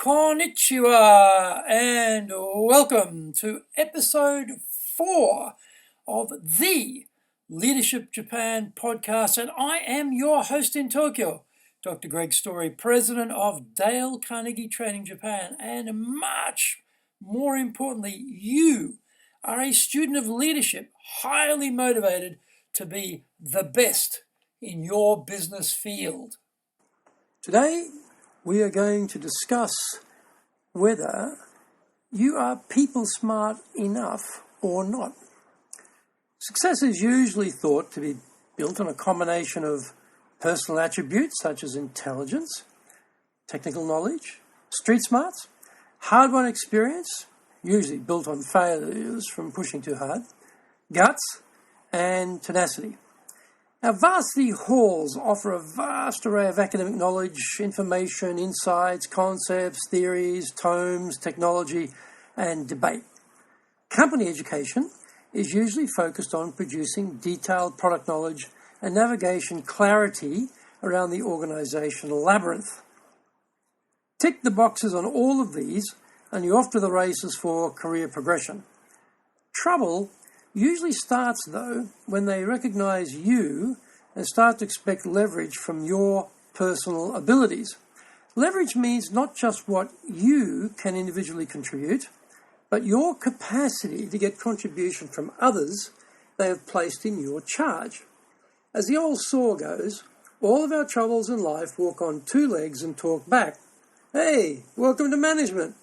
Konnichiwa and welcome to episode 4 of the Leadership Japan podcast, and I am your host in Tokyo, Dr. Greg Story, president of Dale Carnegie Training Japan, and much more importantly, you are a student of leadership, highly motivated to be the best in your business field. Today, we are going to discuss whether you are people smart enough or not. Success is usually thought to be built on a combination of personal attributes such as intelligence, technical knowledge, street smarts, hard-won experience, usually built on failures from pushing too hard, guts, and tenacity. Now, varsity halls offer a vast array of academic knowledge, information, insights, concepts, theories, tomes, technology, and debate. Company education is usually focused on producing detailed product knowledge and navigation clarity around the organizational labyrinth. Tick the boxes on all of these, and you're off to the races for career progression. Trouble usually starts, though, when they recognize you and start to expect leverage from your personal abilities. Leverage means not just what you can individually contribute, but your capacity to get contribution from others they have placed in your charge. As the old saw goes, all of our troubles in life walk on two legs and talk back. Hey, welcome to management.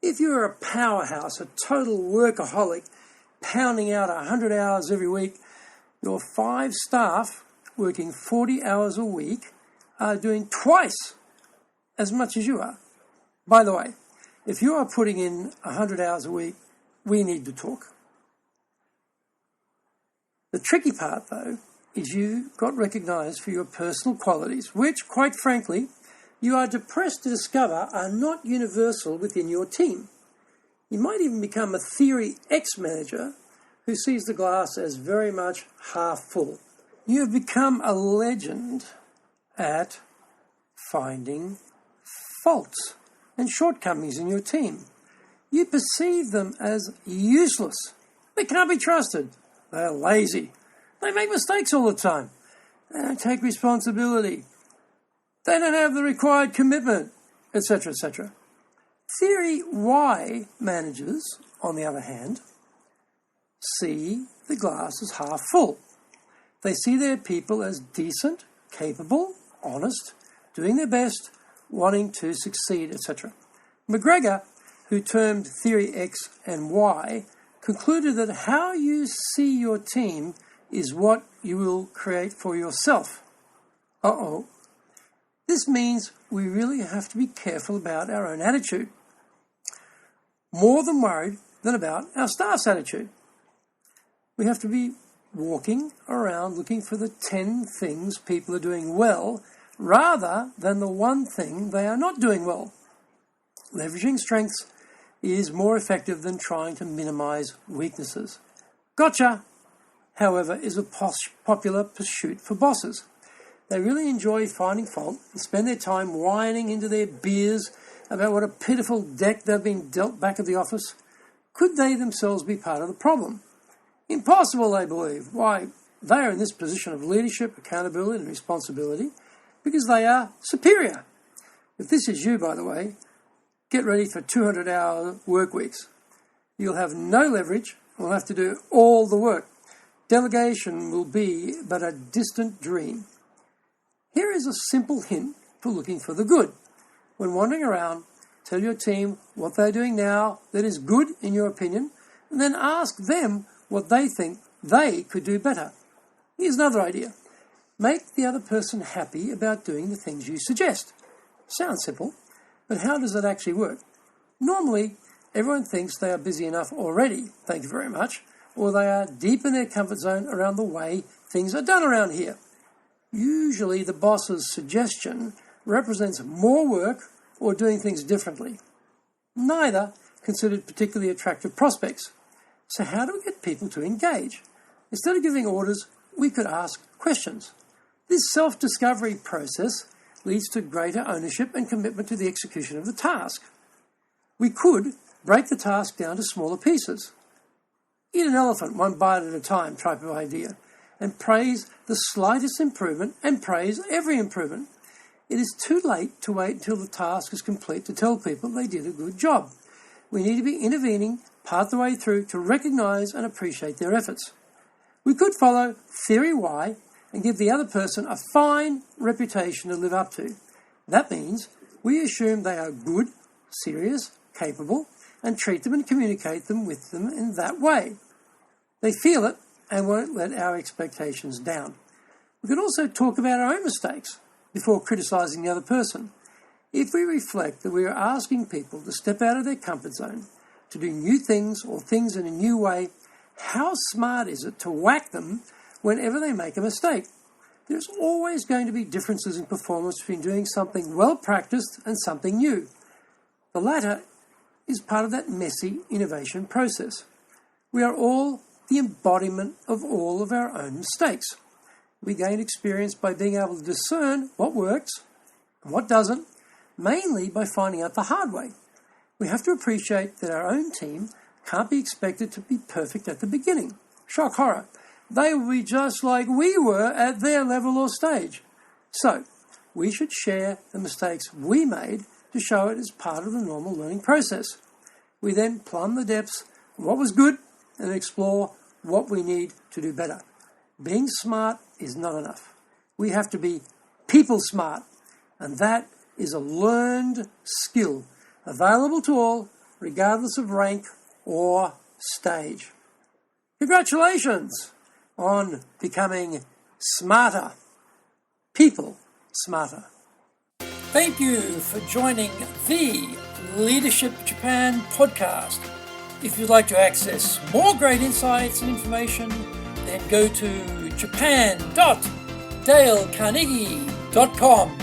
If you're a powerhouse, a total workaholic, pounding out 100 hours every week, your 5 staff working 40 hours a week are doing twice as much as you are. By the way, if you are putting in 100 hours a week, we need to talk. The tricky part, though, is you got recognized for your personal qualities, which, quite frankly, you are depressed to discover are not universal within your team. You might even become a Theory X manager who sees the glass as very much half full. You have become a legend at finding faults and shortcomings in your team. You perceive them as useless. They can't be trusted. They're lazy. They make mistakes all the time. They don't take responsibility. They don't have the required commitment, etc., etc. Theory Y managers, on the other hand, see the glass as half full. They see their people as decent, capable, honest, doing their best, wanting to succeed, etc. McGregor, who termed Theory X and Y, concluded that how you see your team is what you will create for yourself. Uh-oh. This means we really have to be careful about our own attitude. More than worried than about our staff's attitude. We have to be walking around looking for the 10 things people are doing well rather than the one thing they are not doing well. Leveraging strengths is more effective than trying to minimize weaknesses. Gotcha, however, is a popular pursuit for bosses. They really enjoy finding fault and spend their time whining into their beers about what a pitiful deck they've been dealt back at the office. Could they themselves be part of the problem? Impossible, they believe. Why, they are in this position of leadership, accountability, and responsibility because they are superior. If this is you, by the way, get ready for 200-hour work weeks. You'll have no leverage and will have to do all the work. Delegation will be but a distant dream. Here is a simple hint for looking for the good. When wandering around, tell your team what they're doing now that is good in your opinion, and then ask them what they think they could do better. Here's another idea. Make the other person happy about doing the things you suggest. Sounds simple, but how does that actually work? Normally, everyone thinks they are busy enough already, thank you very much, or they are deep in their comfort zone around the way things are done around here. Usually the boss's suggestion represents more work or doing things differently. Neither considered particularly attractive prospects. So how do we get people to engage? Instead of giving orders, we could ask questions. This self-discovery process leads to greater ownership and commitment to the execution of the task. We could break the task down to smaller pieces. Eat an elephant one bite at a time type of idea, and praise the slightest improvement and praise every improvement. It is too late to wait until the task is complete to tell people they did a good job. We need to be intervening part the way through to recognise and appreciate their efforts. We could follow Theory Y and give the other person a fine reputation to live up to. That means we assume they are good, serious, capable, and treat them and communicate with them in that way. They feel it and won't let our expectations down. We could also talk about our own mistakes before criticising the other person. If we reflect that we are asking people to step out of their comfort zone, to do new things or things in a new way, how smart is it to whack them whenever they make a mistake? There's always going to be differences in performance between doing something well practiced and something new. The latter is part of that messy innovation process. We are all the embodiment of all of our own mistakes. We gain experience by being able to discern what works and what doesn't, mainly by finding out the hard way. We have to appreciate that our own team can't be expected to be perfect at the beginning. Shock horror. They will be just like we were at their level or stage. So, we should share the mistakes we made to show it as part of the normal learning process. We then plumb the depths of what was good and explore what we need to do better. Being smart is not enough. We have to be people smart, and that is a learned skill available to all, regardless of rank or stage. Congratulations on becoming smarter. People smarter. Thank you for joining the Leadership Japan podcast. If you'd like to access more great insights and information, then go to japan.dalecarnegie.com.